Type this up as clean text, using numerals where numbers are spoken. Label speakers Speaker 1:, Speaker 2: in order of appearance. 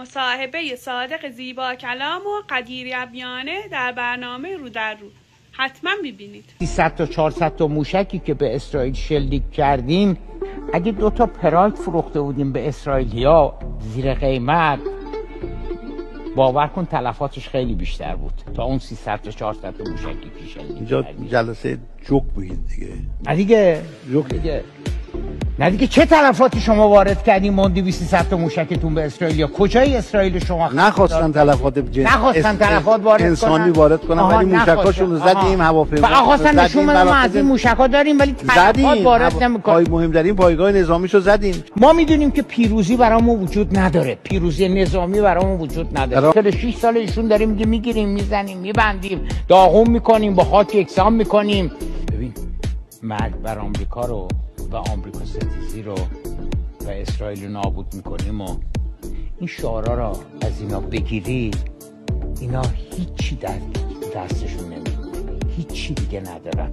Speaker 1: مصاحبه صادق زیبا کلام و قدیر ابیانه در برنامه رو در رو حتما ببینید.
Speaker 2: 300 تا 400 تا موشکی که به اسرائیل شلیک کردیم، اگه 2 تا پراید فروخته بودیم به اسرائیلیا زیر قیمت، باور کن تلفاتش خیلی بیشتر بود تا اون 300 تا 400 تا موشکی که شلیک
Speaker 3: اینجا جلسه جوک بگید دیگه.
Speaker 2: نه دیگه
Speaker 3: جوک
Speaker 2: دیگه. نه دیگه چه تلفاتی شما وارد کردین ما 200 تا موشکتون به اسرائیل؟ کجای اسرائیل شما
Speaker 3: نخواستن تلفات
Speaker 2: نخواستن تلفات وارد
Speaker 3: انسانی وارد کنن، ولی موشکاشون رو زدیم، هواپیما
Speaker 2: خواستن نشون بدن ما از این موشکا داریم ولی تلفات وارد نمیکنیم.
Speaker 3: مهمترین پایگاه نظامیشو زدیم.
Speaker 2: ما میدونیم که پیروزی برامون وجود نداره، پیروزی نظامی برامون وجود نداره. 6 سال ایشون داریم میگه میگیریم میزنیم میبندیم داغون میکنیم با خاک یکسان میکنیم. ببین مرگ بر آمریکا رو و آمریکا ستیزی رو و اسرائیل رو نابود میکنیم و این شعارا را از اینا بگیری، اینا هیچی در دستشون نمیده، هیچی دیگه ندارن.